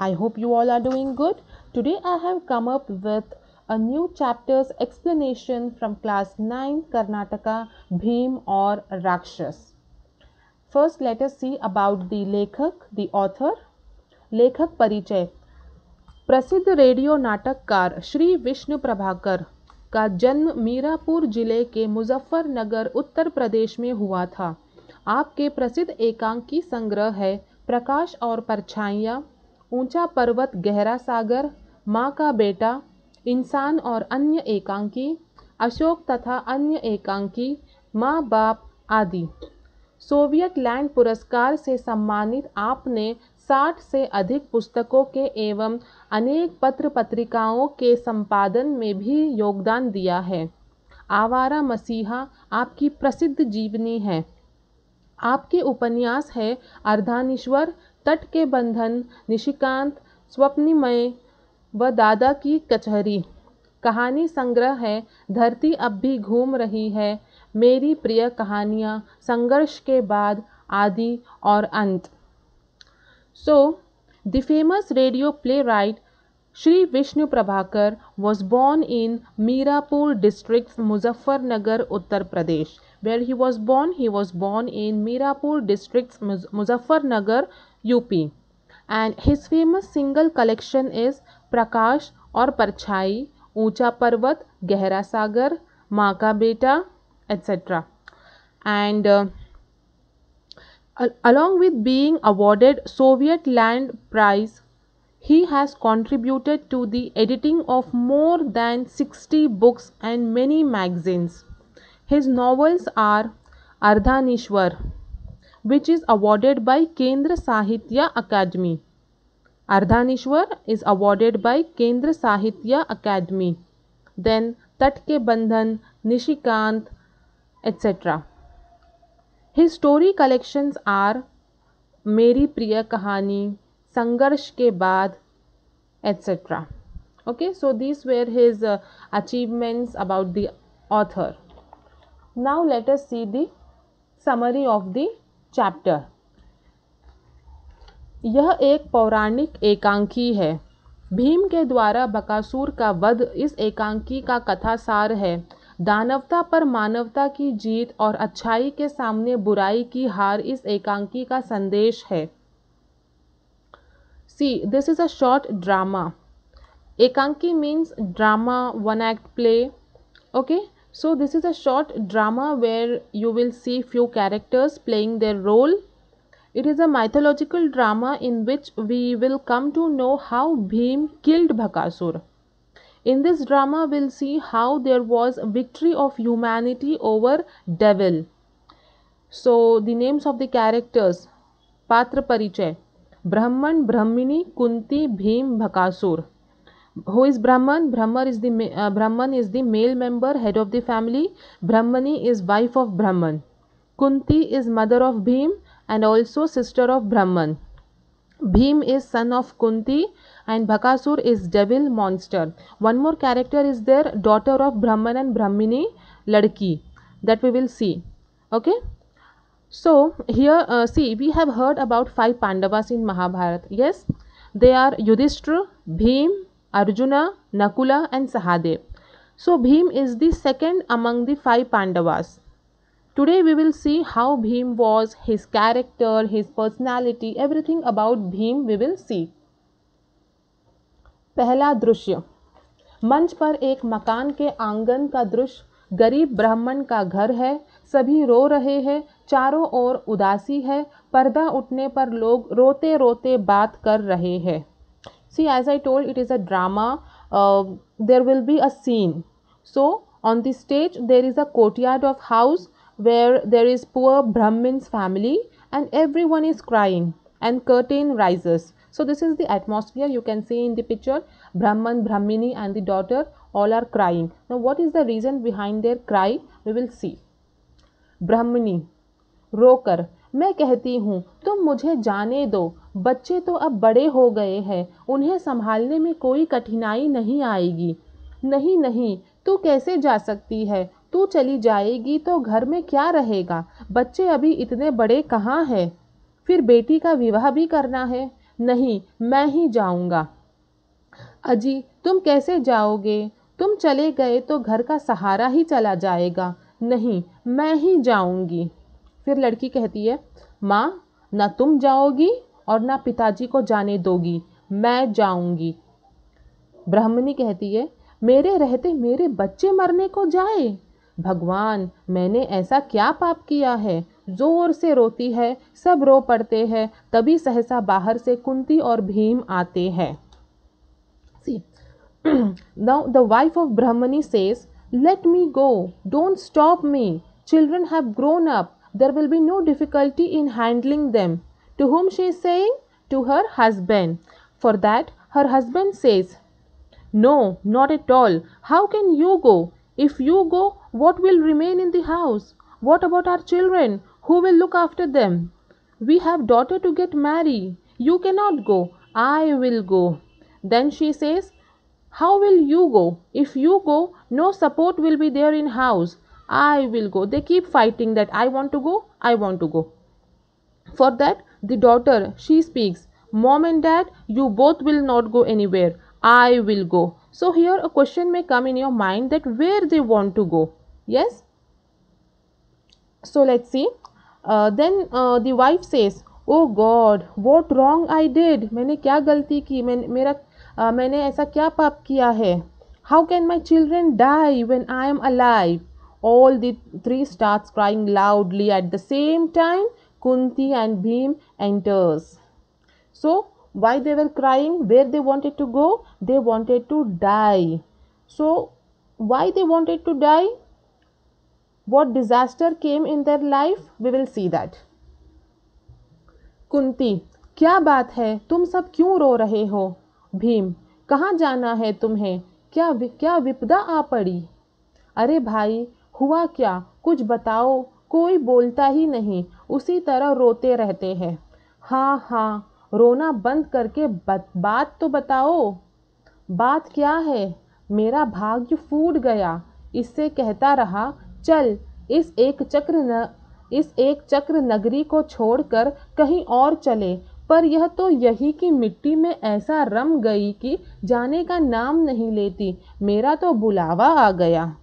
I hope you all are doing good. Today I have come up with a new chapter's explanation from class 9 Karnataka Bhim or Rakshas. First let us see about the Lekhak, the author. लेखक परिचय। प्रसिद्ध radio नाटककार श्री विष्णु प्रभाकर का जन्म मीरापुर जिले के मुजफ्फरनगर उत्तर प्रदेश में हुआ था। आपके प्रसिद्ध एकांकी संग्रह है प्रकाश और परछाइयाँ, ऊंचा पर्वत गहरा सागर, माँ का बेटा, इंसान और अन्य एकांकी, अशोक तथा अन्य एकांकी, माँ बाप आदि। सोवियत लैंड पुरस्कार से सम्मानित आपने 60 से अधिक पुस्तकों के एवं अनेक पत्र पत्रिकाओं के संपादन में भी योगदान दिया है। आवारा मसीहा आपकी प्रसिद्ध जीवनी है। आपके उपन्यास है अर्धानीश्वर, तट के बंधन, निशिकांत, स्वप्निमय व दादा की कचहरी। कहानी संग्रह है धरती अब भी घूम रही है, मेरी प्रिय कहानियाँ, संघर्ष के बाद, आदि और अंत। So, the famous radio playwright Shri Vishnu Prabhakar was born in Mirapur district, Muzaffarnagar, Uttar Pradesh. Where he was born? He was born in Mirapur district, Muzaffarnagar, UP. And his famous single collection is Prakash or Parchai, ऊंचा पर्वत, गहरा सागर, माँ का बेटा, etc. And along with being awarded Soviet Land Prize, he has contributed to the editing of more than 60 books and many magazines. His novels are Ardhanishwar, which is awarded by Kendra Sahitya Akademi. Ardhanishwar is awarded by Kendra Sahitya Akademi. Then Tat Ke Bandhan, Nishikant, etc. His story collections are मेरी प्रिय कहानी, संघर्ष के बाद, etc. Okay, so these were his achievements about the author. Now let us see the summary of the chapter. यह एक पौराणिक एकांकी है। भीम के द्वारा बकासुर का वध इस एकांकी का कथासार है। दानवता पर मानवता की जीत और अच्छाई के सामने बुराई की हार इस एकांकी का संदेश है। See, this is a short drama. Ekanki means drama, one act play. Okay, so this is a short drama where you will see few characters playing their role. It is a mythological drama in which we will come to know how Bhim killed Bhakasur. In this drama, we'll see how there was victory of humanity over devil. So, the names of the characters, Patra Parichay, Brahman, Brahmini, Kunti, Bhim, Bhakasur. Who is Brahman? Brahman is the male member, head of the family. Brahmani is wife of Brahman. Kunti is mother of Bhim and also sister of Brahman. Bhim is son of Kunti and Bhakasur is devil monster. One more character is there, daughter of Brahman and Brahmini, Ladki, that we will see. Okay. So here see, we have heard about 5 Pandavas in Mahabharata. Yes, they are Yudhishthira, Bhim, Arjuna, Nakula and Sahadev. So Bhim is the second among the 5 Pandavas. Today we will see how Bhim was, his character, his personality, everything about Bhim we will see. पहला दृश्य, मंच पर एक मकान के आंगन का दृश्य। गरीब ब्राह्मण का घर है, सभी रो रहे हैं, चारों ओर उदासी है, पर्दा उठने पर लोग रोते रोते बात कर रहे हैं। See, as I told, it is a drama. There will be a scene. So on the stage there is a courtyard of house where there is poor Brahmin's family and everyone is crying and curtain rises. So this is the atmosphere you can see in the picture. Brahman, Brahmini and the daughter all are crying. Now what is the reason behind their cry? We will see. ब्राह्मणी रोकर, मैं कहती हूँ तुम मुझे जाने दो, बच्चे तो अब बड़े हो गए हैं, उन्हें संभालने में कोई कठिनाई नहीं आएगी। नहीं नहीं, तू कैसे जा सकती है, तू चली जाएगी तो घर में क्या रहेगा, बच्चे अभी इतने बड़े कहाँ हैं, फिर बेटी का विवाह भी करना है, नहीं, मैं ही जाऊंगा। अजी, तुम कैसे जाओगे? तुम चले गए तो घर का सहारा ही चला जाएगा। नहीं, मैं ही जाऊंगी। फिर लड़की कहती है, माँ, ना तुम जाओगी और ना पिताजी को जाने दोगी, मैं जाऊंगी। ब्राह्मणी कहती है, मेरे रहते मेरे बच्चे मरने को जाए? भगवान, मैंने ऐसा क्या पाप किया है? जोर से रोती है, सब रो पड़ते हैं। तभी सहसा बाहर से कुंती और भीम आते हैं। See, now the wife of Brahmani says, let me go, don't stop me. Children have grown up, there will be no difficulty in handling them. To whom she is saying? To her husband. For that, her husband says, no, not at all. How can you go? If you go, what will remain in the house? What about our children? Who will look after them? We have daughter to get married. You cannot go. I will go. Then she says, how will you go? If you go, no support will be there in house. I will go. They keep fighting that I want to go, I want to go. For that, the daughter, she speaks, Mom and Dad, you both will not go anywhere. I will go. So here a question may come in your mind that where they want to go. Yes? So let's see. Then the wife says, Oh God, what wrong I did? मैंने क्या गलती की? मैंने ऐसा क्या पाप किया है? How can my children die when I am alive? All the three starts crying loudly at the same time. Kunti and Bhim enters. So why they were crying? Where they wanted to go? They wanted to die. So why they wanted to die? What disaster came in their life? We will see that. Kunti, क्या बात है? तुम सब क्यों रो रहे हो? भीम, कहाँ जाना है तुम्हें? क्या विपदा आ पड़ी? अरे भाई, हुआ क्या? कुछ बताओ। कोई बोलता ही नहीं, उसी तरह रोते रहते हैं। हाँ हाँ, रोना बंद करके बात तो बताओ। बात क्या है? मेरा भाग्य फूट गया। इससे कहता रहा, चल इस एक चक्र नगरी को छोड़कर कहीं और चले, पर यह तो यही की मिट्टी में ऐसा रम गई कि जाने का नाम नहीं लेती। मेरा तो बुलावा आ गया।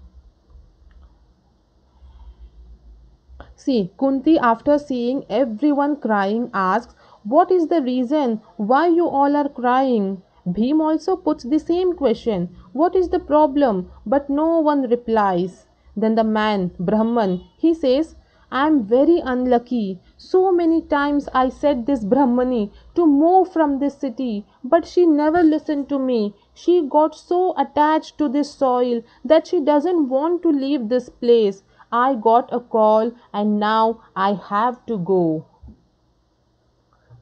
See, Kunti, after seeing everyone crying, asks, what is the reason why you all are crying? Bhim also puts the same question, what is the problem? But no one replies. Then the man, Brahman, he says, I am very unlucky. So many times I said this Brahmani to move from this city, but she never listened to me. She got so attached to this soil that she doesn't want to leave this place. I got a call and now I have to go.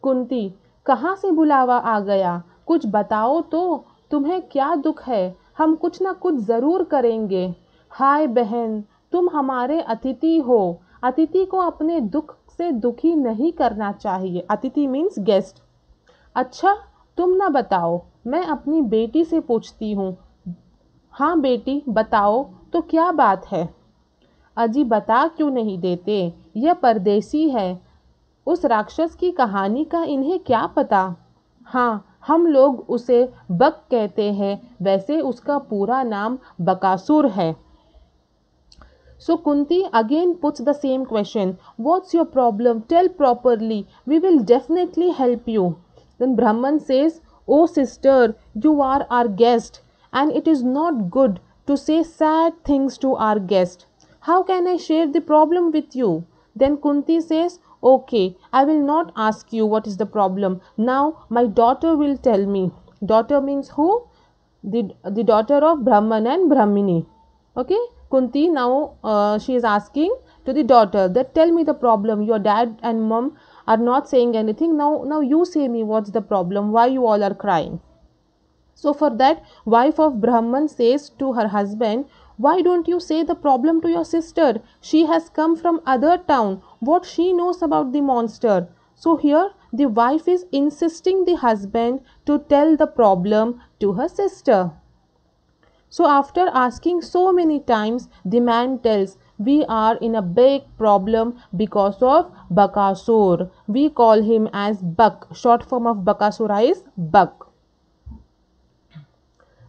Kunti, कहाँ से बुलावा आ गया? कुछ बताओ तो, तुम्हें क्या दुख है? हम कुछ ना कुछ जरूर करेंगे। हाय बहन, तुम हमारे अतिथि हो। अतिथि को अपने दुख से दुखी नहीं करना चाहिए। अतिथि मीन्स गेस्ट। अच्छा, तुम ना बताओ, मैं अपनी बेटी से पूछती हूँ। हाँ बेटी, बताओ तो क्या बात है? अजी, बता क्यों नहीं देते? यह परदेसी है। उस राक्षस की कहानी का इन्हें क्या पता? हाँ, हम लोग उसे बक कहते हैं, वैसे उसका पूरा नाम बकासुर है। So Kunti again puts the same question. What's your problem? Tell properly. We will definitely help you. Then Brahman says, Oh sister, you are our guest, and it is not good to say sad things to our guest. How can I share the problem with you? Then Kunti says, Okay, I will not ask you what is the problem. Now my daughter will tell me. Daughter means who? The daughter of Brahman and Brahmini. Okay, Kunti now she is asking to the daughter that tell me the problem. Your dad and mom are not saying anything. Now you say me what's the problem, why you all are crying. So for that, wife of Brahman says to her husband, why don't you say the problem to your sister? She has come from other town. What she knows about the monster? So here the wife is insisting the husband to tell the problem to her sister. So after asking so many times, the man tells, We are in a big problem because of Bakasur. We call him as Buck. Short form of Bakasura is Buck.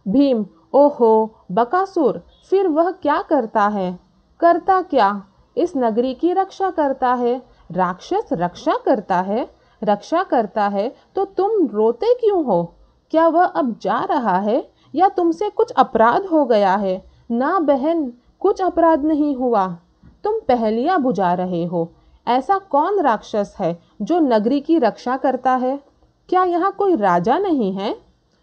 Bhim, ओहो बकासुर, फिर वह क्या करता है? करता क्या? इस नगरी की रक्षा करता है। राक्षस रक्षा करता है? रक्षा करता है तो तुम रोते क्यों हो? क्या वह अब जा रहा है या तुमसे कुछ अपराध हो गया है? ना बहन, कुछ अपराध नहीं हुआ। तुम पहेलियां बुझा रहे हो। ऐसा कौन राक्षस है जो नगरी की रक्षा करता है? क्या यहाँ कोई राजा नहीं है?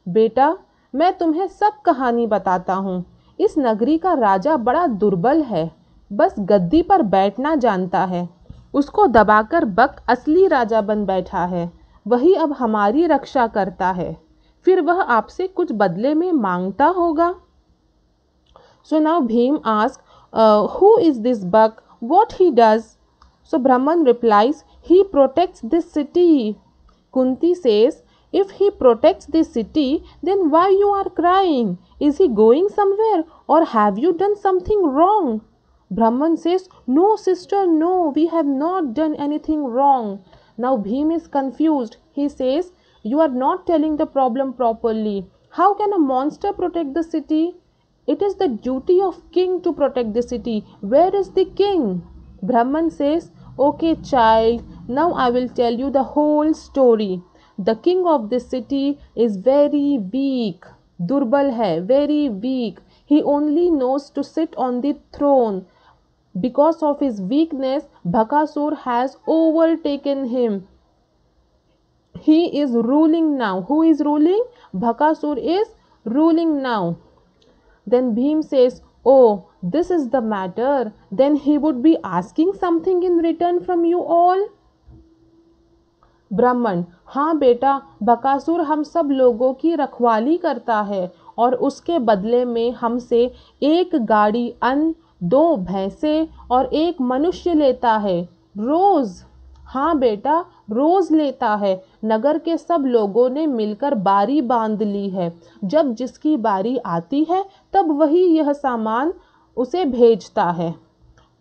बेटा, मैं तुम्हें सब कहानी बताता हूँ। इस नगरी का राजा बड़ा दुर्बल है, बस गद्दी पर बैठना जानता है। उसको दबाकर बक असली राजा बन बैठा है। वही अब हमारी रक्षा करता है। फिर वह आपसे कुछ बदले में मांगता होगा। So now Bhim asks, who is this buck? What he does? So Brahman replies, he protects this city. Kunti says, if he protects this city, then why you are crying? Is he going somewhere or have you done something wrong? Brahman says, no sister, no, we have not done anything wrong. Now Bhim is confused. He says, you are not telling the problem properly. How can a monster protect the city? It is the duty of king to protect the city. Where is the king? Brahman says, okay child, now I will tell you the whole story. The king of this city is very weak. Durbal hai, very weak. He only knows to sit on the throne. Because of his weakness, Bakasur has overtaken him. He is ruling now. Who is ruling? Bakasur is ruling now. Then Bhim says, oh, this is the matter. Then he would be asking something in return from you all. ब्राह्मण, हाँ बेटा, बकासुर हम सब लोगों की रखवाली करता है और उसके बदले में हमसे एक गाड़ी अन्न, 2 भैंसे और 1 मनुष्य लेता है रोज। हाँ बेटा, रोज लेता है। नगर के सब लोगों ने मिलकर बारी बांध ली है। जब जिसकी बारी आती है तब वही यह सामान उसे भेजता है।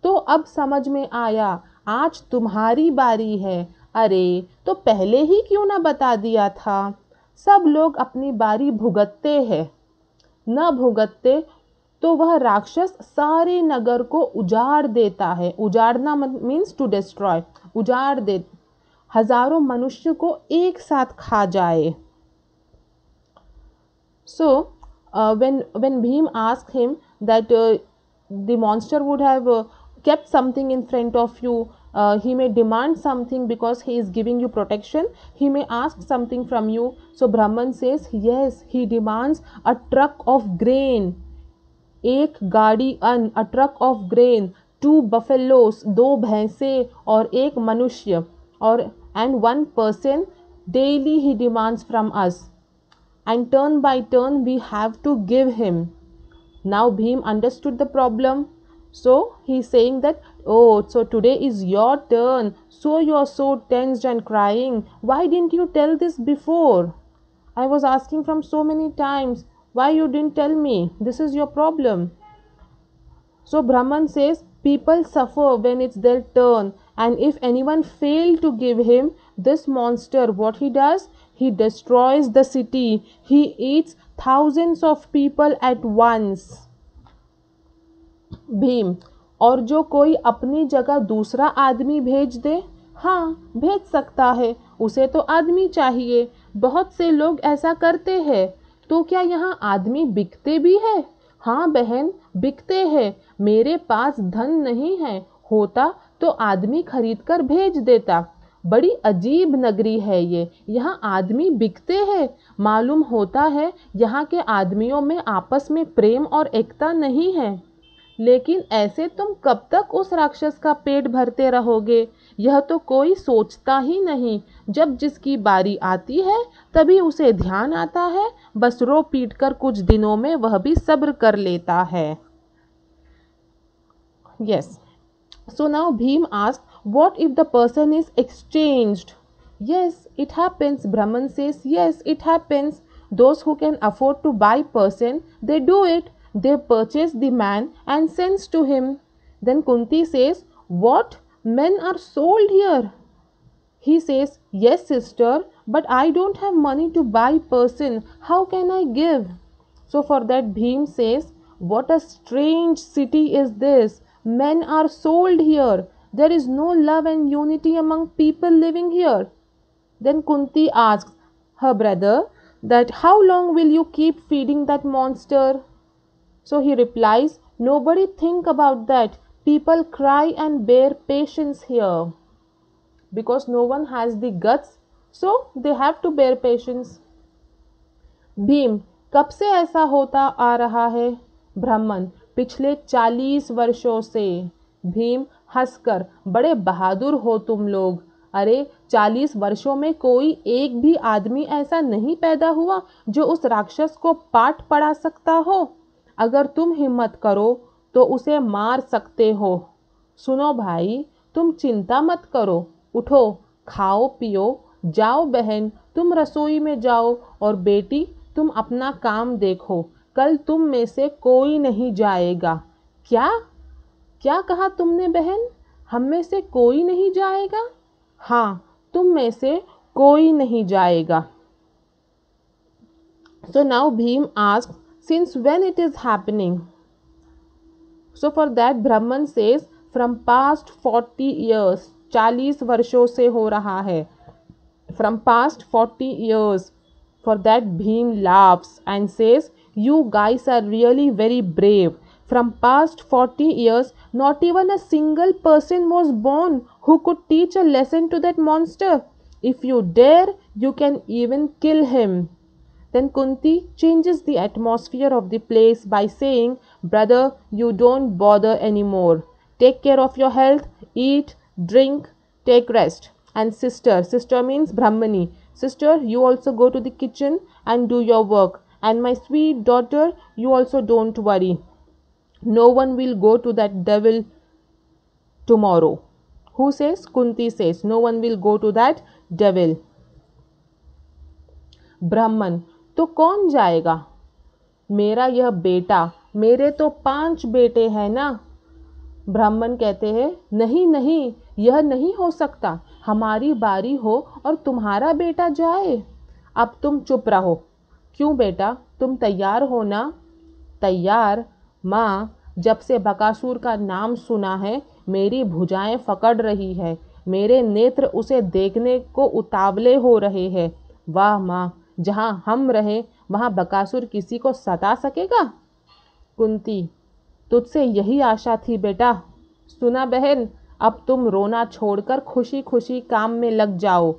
तो अब समझ में आया, आज तुम्हारी बारी है। अरे, तो पहले ही क्यों ना बता दिया था? सब लोग अपनी बारी भुगतते हैं। न भुगतते तो वह राक्षस सारे नगर को उजाड़ देता है। उजाड़ना मीन्स टू डिस्ट्रॉय, उजाड़ दे, हजारों मनुष्य को एक साथ खा जाए। So when Bhim asked him that the monster would have kept something in front of you, he may demand something because he is giving you protection. He may ask something from you. So Brahman says, yes, he demands a truck of grain. एक गाड़ी अन्न, a truck of grain, 2 buffaloes, 2 भैंसे और 1 मनुष्य, और and 1 person daily he demands from us, and turn by turn we have to give him. Now Bhim understood the problem. So he is saying that, oh, so today is your turn, so you are so tensed and crying. Why didn't you tell this before? I was asking from so many times. Why you didn't tell me? This is your problem. So Brahman says, people suffer when it's their turn, and if anyone fail to give him this monster, what he does? He destroys the city. He eats thousands of people at once. Bhim, और जो कोई अपनी जगह दूसरा आदमी भेज दे? हाँ, भेज सकता है। उसे तो आदमी चाहिए। बहुत से लोग ऐसा करते हैं। तो क्या यहाँ आदमी बिकते भी है? हाँ बहन, बिकते हैं। मेरे पास धन नहीं है, होता तो आदमी खरीद कर भेज देता। बड़ी अजीब नगरी है ये, यहाँ आदमी बिकते हैं। मालूम होता है यहाँ के आदमियों में आपस में प्रेम और एकता नहीं है। लेकिन ऐसे तुम कब तक उस राक्षस का पेट भरते रहोगे? यह तो कोई सोचता ही नहीं। जब जिसकी बारी आती है तभी उसे ध्यान आता है। बस रो पीट कर कुछ दिनों में वह भी सब्र कर लेता है। Yes. So now Bhim asked, what if the person is exchanged? Yes, it happens. Brahman says, yes, it happens. Those who can afford to buy person, they do it. They purchase the man and sends to him. Then Kunti says, what? Men are sold here? He says, yes, sister, but I don't have money to buy person. How can I give? So for that Bhim says, what a strange city is this. Men are sold here. There is no love and unity among people living here. Then Kunti asks her brother that how long will you keep feeding that monster? So he replies, nobody think about that. People cry and bear patience here because no one has the guts, so they have to bear patience. Bhim, कब से ऐसा होता आ रहा है? ब्राह्मण, पिछले 40 वर्षों से। भीम हंसकर, बड़े बहादुर हो तुम लोग। अरे 40 वर्षों में कोई एक भी आदमी ऐसा नहीं पैदा हुआ जो उस राक्षस को पाठ पढ़ा सकता हो। अगर तुम हिम्मत करो तो उसे मार सकते हो। सुनो भाई, तुम चिंता मत करो, उठो, खाओ पियो, जाओ बहन तुम रसोई में जाओ, और बेटी तुम अपना काम देखो, कल तुम में से कोई नहीं जाएगा। क्या क्या कहा तुमने बहन? हम में से कोई नहीं जाएगा? हाँ, तुम में से कोई नहीं जाएगा। So now Bhim asks, since when it is happening? So for that Brahman says, from past 40 years, 40 वर्षों से हो रहा है। From past 40 years. For that Bhim laughs and says, you guys are really very brave. From past 40 years, not even a single person was born who could teach a lesson to that monster. If you dare, you can even kill him. Then Kunti changes the atmosphere of the place by saying, brother, you don't bother anymore. Take care of your health, eat, drink, take rest. And sister means Brahmani. Sister, you also go to the kitchen and do your work. And my sweet daughter, you also don't worry. No one will go to that devil tomorrow. Who says? Kunti says, no one will go to that devil. ब्राह्मण, तो कौन जाएगा? मेरा यह बेटा, मेरे तो 5 बेटे हैं ना। ब्राह्मण कहते हैं, नहीं नहीं, यह नहीं हो सकता। हमारी बारी हो और तुम्हारा बेटा जाए। अब तुम चुप रहो। क्यों बेटा, तुम तैयार हो ना? तैयार? माँ, जब से बकासुर का नाम सुना है मेरी भुजाएं फकड़ रही है, मेरे नेत्र उसे देखने को उतावले हो रहे हैं। वाह माँ, जहाँ हम रहे वहाँ बकासुर किसी को सता सकेगा? कुंती, तुझसे यही आशा थी बेटा। सुना बहन, अब तुम रोना छोड़कर खुशी खुशी काम में लग जाओ।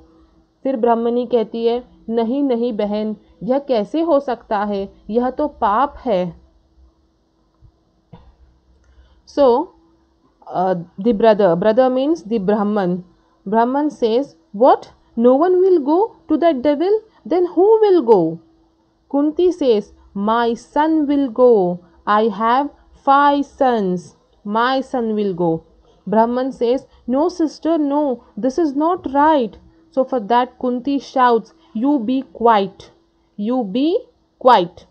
फिर ब्राह्मणी कहती है, नहीं नहीं बहन, यह कैसे हो सकता है, यह तो पाप है। So the brother means the Brahman says, what, no one will go to that devil? Then who will go? Kunti says, my son will go. I have 5 sons. My son will go. Brahman says, no sister, no, this is not right. So for that Kunti shouts, you be quiet. You be quiet.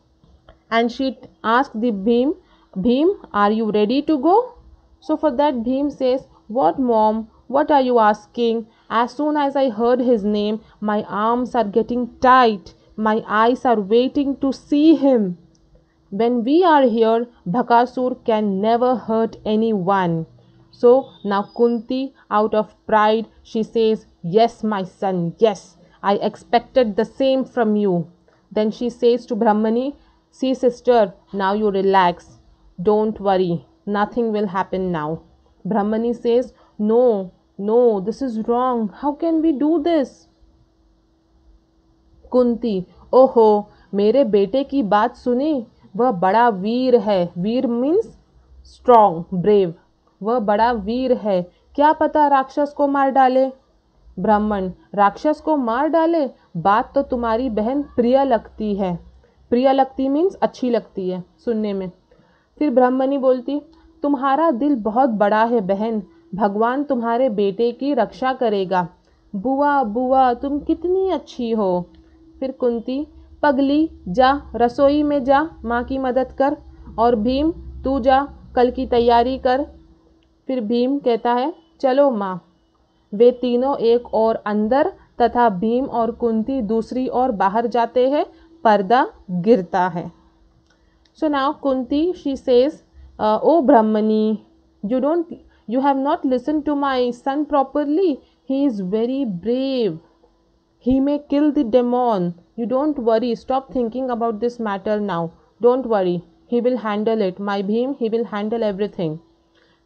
And she asks the Bhim, are you ready to go? So for that Bhim says, what mom, what are you asking? As soon as I heard his name, my arms are getting tight. My eyes are waiting to see him. When we are here, Bhakasur can never hurt anyone. So now Kunti, out of pride, she says, yes, my son, yes, I expected the same from you. Then she says to Brahmani, see sister, now you relax. Don't worry, nothing will happen now. Brahmani says, no, this is wrong. How can we do this? Kunti, ओहो, मेरे बेटे की बात सुनी, वह बड़ा वीर है। वीर means strong, brave. वह बड़ा वीर है, क्या पता राक्षस को मार डाले। ब्राह्मण, राक्षस को मार डाले? बात तो तुम्हारी बहन प्रिय लगती है। प्रिय लगती मीन्स अच्छी लगती है सुनने में। फिर ब्राह्मणी बोलती, तुम्हारा दिल बहुत बड़ा है बहन, भगवान तुम्हारे बेटे की रक्षा करेगा। बुआ बुआ, तुम कितनी अच्छी हो। फिर कुंती, पगली जा रसोई में जा, माँ की मदद कर। और भीम, तू जा कल की तैयारी कर। फिर भीम कहता है चलो माँ। वे तीनों एक और अंदर तथा भीम और कुंती दूसरी ओर बाहर जाते हैं। पर्दा गिरता है। So now Kunti, she says, "Oh Brahmani, you have not listened to my son properly. He is very brave. He may kill the demon. You don't worry. Stop thinking about this matter now. Don't worry. He will handle it. My Bhim, he will handle everything."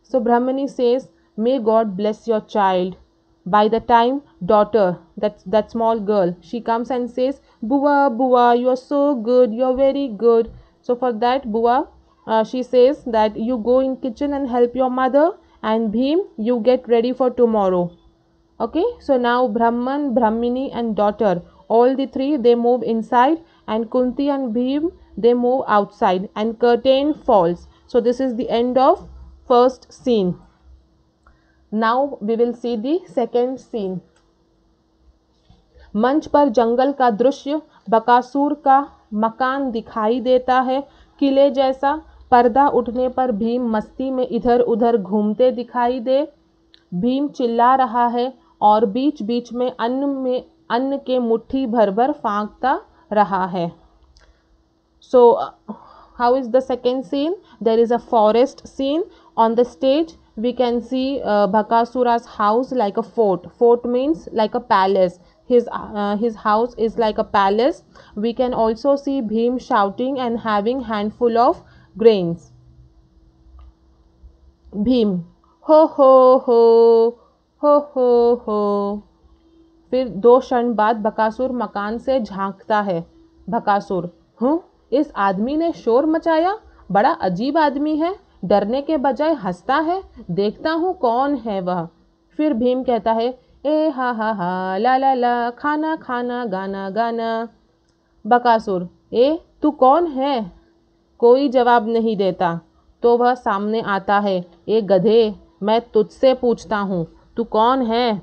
So Brahmani says, "May God bless your child." By the time daughter, that small girl, she comes and says, "Bua, Bua, you are so good. You are very good." So for that, Bua, she says that you go in kitchen and help your mother, and Bhim, you get ready for tomorrow. Okay, so now Brahman, Brahmini, and daughter, all the three, they move inside, and Kunti and Bhim, they move outside, and curtain falls. So this is the end of first scene. Now we will see the second scene. मंच पर जंगल का दृश्य, बकासुर का मकान दिखाई देता है, किले जैसा। पर्दा उठने पर भीम मस्ती में इधर उधर घूमते दिखाई दे। भीम चिल्ला रहा है और बीच बीच में अन्न के मुट्ठी भर भर फांकता रहा है। So how is the second scene? There is a forest scene. On the stage we can see Bakasura's house like a fort. Fort means like a palace. His house is like a palace. We can also see Bhim shouting and having handful of grains. Bhim, ho ho ho, ho ho ho. फिर 2 क्षण बाद बकासुर मकान से झांकता है। बकासुर, इस आदमी ने शोर मचाया, बड़ा अजीब आदमी है, डरने के बजाय हंसता है, देखता हूँ कौन है वह। फिर भीम कहता है, ए हा ला ला ला, खाना खाना गाना गाना। बकासुर, तू कौन है? कोई जवाब नहीं देता। तो वह सामने आता है, ए गधे, मैं तुझसे पूछता हूँ, तू कौन है?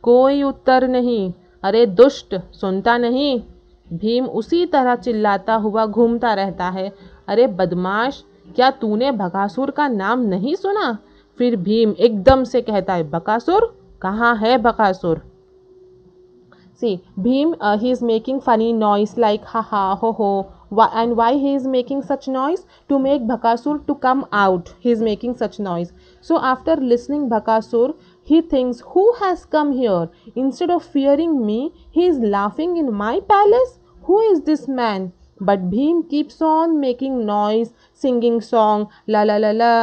कोई उत्तर नहीं। अरे दुष्ट, सुनता नहीं? भीम उसी तरह चिल्लाता हुआ घूमता रहता है। अरे बदमाश, क्या तूने बकासुर का नाम नहीं सुना? फिर भीम एकदम से कहता है, बकासुर? कहाँ है Bakasur? See, Bhim, he is making funny noise like ha ha ho ho. And why he is making such noise? To make Bhakasur to come out. He is making such noise. So after listening Bhakasur, he thinks, who has come here? Instead of fearing me, he is laughing in my palace. Who is this man? But Bhim keeps on making noise, singing song, la la la la,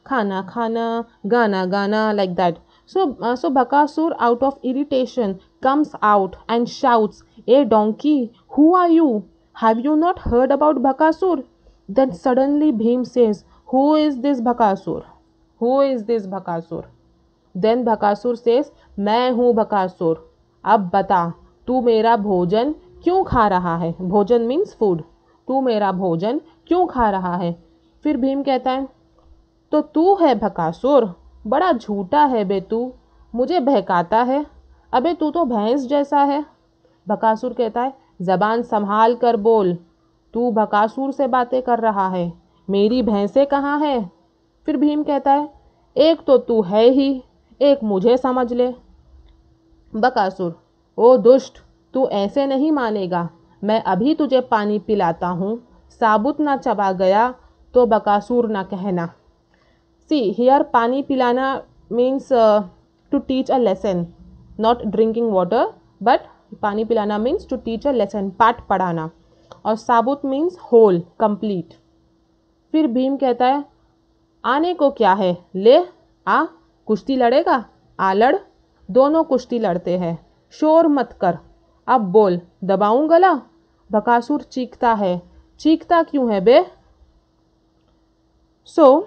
khana khana, gana gana, like that. So Bakasur, out of irritation, comes out and shouts, "Hey donkey, who are you? Have you not heard about Bakasur?" Then suddenly Bhim says, "Who is this Bakasur? Who is this Bakasur?" Then Bakasur says, "मैं हूँ Bakasur. अब बता, तू मेरा भोजन क्यों खा रहा है?" भोजन मीन्स फूड। तू मेरा भोजन क्यों खा रहा है? फिर भीम कहता है, तो तू है बकासुर, बड़ा झूठा है बे तू, मुझे बहकाता है। अबे तू तो भैंस जैसा है। बकासुर कहता है, जबान संभाल कर बोल, तू बकासुर से बातें कर रहा है, मेरी भैंसें कहाँ है? फिर भीम कहता है, एक तो तू है ही, एक मुझे समझ ले। बकासुर, ओ दुष्ट, तू ऐसे नहीं मानेगा, मैं अभी तुझे पानी पिलाता हूँ, साबुत ना चबा गया तो बकासुर ना कहना। See, here pani pilana means to teach a lesson, not drinking water, but pani pilana means to teach a lesson, पाठ पढ़ाना। और साबुत means whole, complete। फिर भीम कहता है, आने को क्या है, ले आ, कुश्ती लड़ेगा? आ लड़। दोनों कुश्ती लड़ते हैं। शोर मत कर, अब बोल, दबाऊं गला? बकासुर चीखता है। चीखता क्यों है बे? So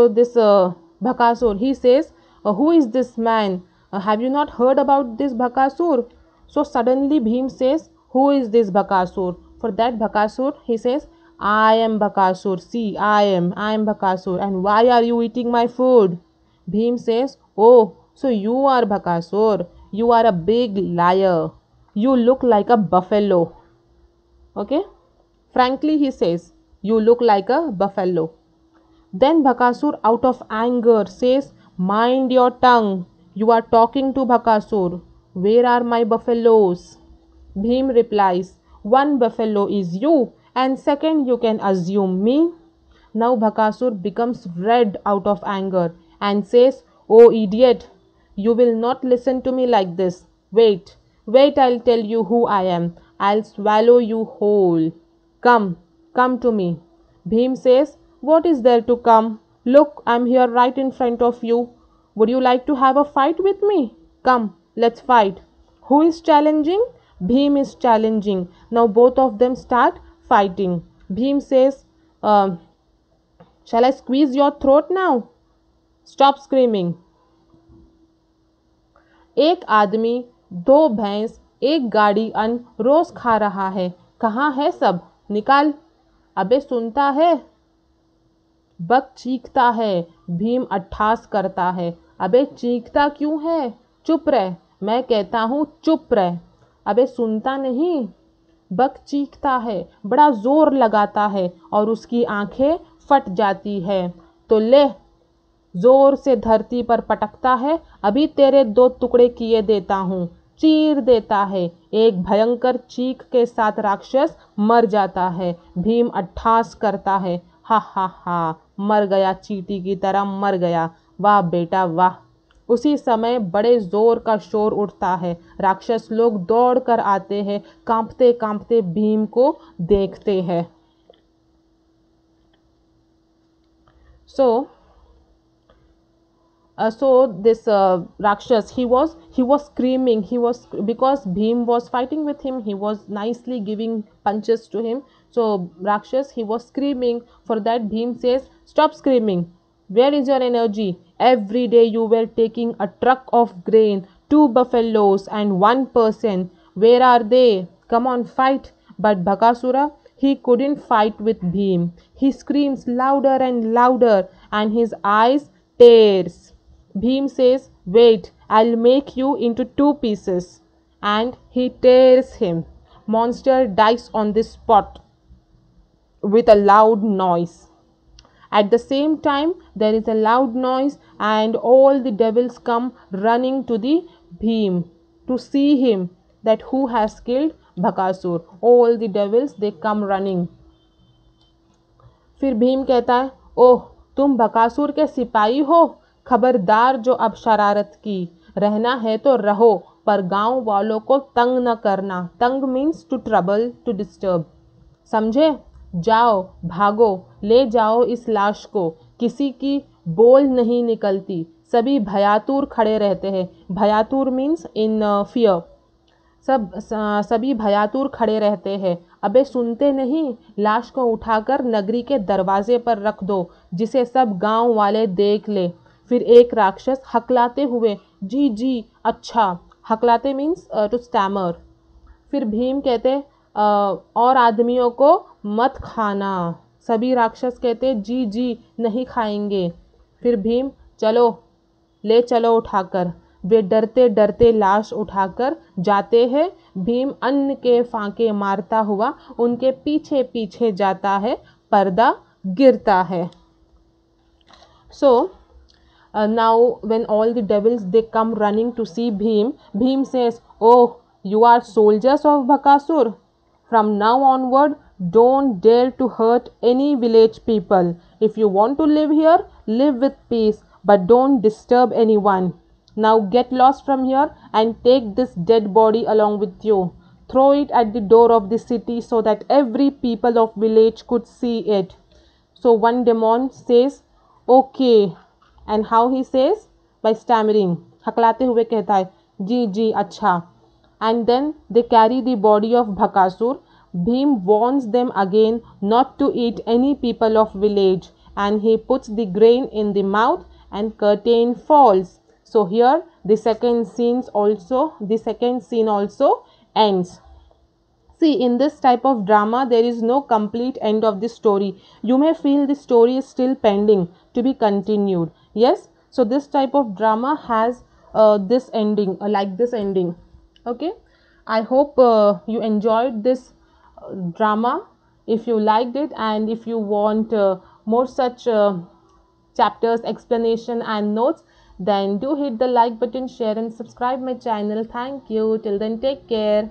this Bhakasur, he says, who is this man? Have you not heard about this Bhakasur? So suddenly Bhim says, who is this Bhakasur? For that Bhakasur, he says, I am Bhakasur. See, I am Bhakasur. And why are you eating my food? Bhim says, oh, so you are Bhakasur. You are a big liar. You look like a buffalo. Okay? Frankly, he says, you look like a buffalo. Then Bhakasur, out of anger, says, "Mind your tongue. You are talking to Bhakasur. Where are my buffaloes?" Bhim replies, "One buffalo is you, and second, you can assume me." Now Bhakasur becomes red out of anger and says, "Oh idiot, you will not listen to me like this. Wait, wait, I'll tell you who I am. I'll swallow you whole. Come, come to me." Bhim says, "What is there to come? Look, I'm here right in front of you. Would you like to have a fight with me? Come, let's fight." Who is challenging? Bhim is challenging. Now both of them start fighting. Bhim says, um, "Shall I squeeze your throat now? Stop screaming." एक आदमी, दो भैंस, एक गाड़ी अन्न रोज खा रहा है। कहाँ है सब? निकाल। अबे सुनता है? बक चीखता है। भीम अट्ठास करता है। अबे चीखता क्यों है? चुप रह। मैं कहता हूँ चुप रह। अबे सुनता नहीं? बक चीखता है, बड़ा जोर लगाता है और उसकी आंखें फट जाती है। तो ले, जोर से धरती पर पटकता है। अभी तेरे दो टुकड़े किए देता हूँ। चीर देता है। एक भयंकर चीख के साथ राक्षस मर जाता है। भीम अट्ठास करता है, हा हा हा, मर गया, चींटी की तरह मर गया। वाह बेटा वाह। उसी समय बड़े जोर का शोर उठता है। राक्षस लोग दौड़ कर आते हैं, कांपते कांपते भीम को देखते हैं। सो so this Rakshas, he was screaming. He was, because Bhim was fighting with him, he was nicely giving punches to him. So Rakshas, he was screaming. For that Bhim says, "Stop screaming. Where is your energy? Every day you were taking a truck of grain, two buffaloes and one person. Where are they? Come on, fight." But Bhakasura, he couldn't fight with Bhim. He screams louder and louder, and his eyes tears. Bhim says, "Wait, I'll make you into two pieces." And he tears him. Monster dies on the spot with a loud noise. At the same time, there is a loud noise, and all the devils come running to the Bhim to see him, that who has killed Bhakasur. All the devils, they come running. फिर भीम कहता है, "ओह, तुम बकासुर के सिपाही हो? खबरदार, जो अब शरारत की। रहना है तो रहो, पर गांव वालों को तंग न करना। तंग means to trouble, to disturb, समझे? जाओ, भागो, ले जाओ इस लाश को। किसी की बोल नहीं निकलती। सभी भयातुर खड़े रहते हैं। भयातुर मीन्स इन फियर। सभी भयातुर खड़े रहते हैं। अबे सुनते नहीं? लाश को उठाकर नगरी के दरवाजे पर रख दो, जिसे सब गांव वाले देख ले।" फिर एक राक्षस हकलाते हुए, "जी जी, अच्छा।" हकलाते मीन्स टू स्टैमर। फिर भीम कहते, "और आदमियों को मत खाना।" सभी राक्षस कहते, "जी जी, नहीं खाएंगे।" फिर भीम, "चलो, ले चलो उठाकर।" वे डरते डरते लाश उठाकर जाते हैं। भीम अन्न के फांके मारता हुआ उनके पीछे पीछे जाता है। पर्दा गिरता है। सो now when all the devils, they come running to see Bhim, Bhim says, "Oh, you are soldiers of Bhakasur. From now onward, don't dare to hurt any village people. If you want to live here, live with peace, but don't disturb anyone. Now get lost from here and take this dead body along with you. Throw it at the door of the city so that every people of village could see it." So one demon says, "Okay." And how he says? By stammering. हकलाते हुए कहता है, "जी जी, अच्छा." And then they carry the body of Bhakasur. Bhim warns them again not to eat any people of village, and he puts the grain in the mouth, and curtain falls. So here the second scene also ends. See, in this type of drama, there is no complete end of the story. You may feel the story is still pending to be continued. Yes, so this type of drama has this ending, like this ending. Okay, I hope you enjoyed this drama. If you liked it, and if you want more such chapters explanation and notes, then do hit the like button, share and subscribe my channel. Thank you. Till then, take care.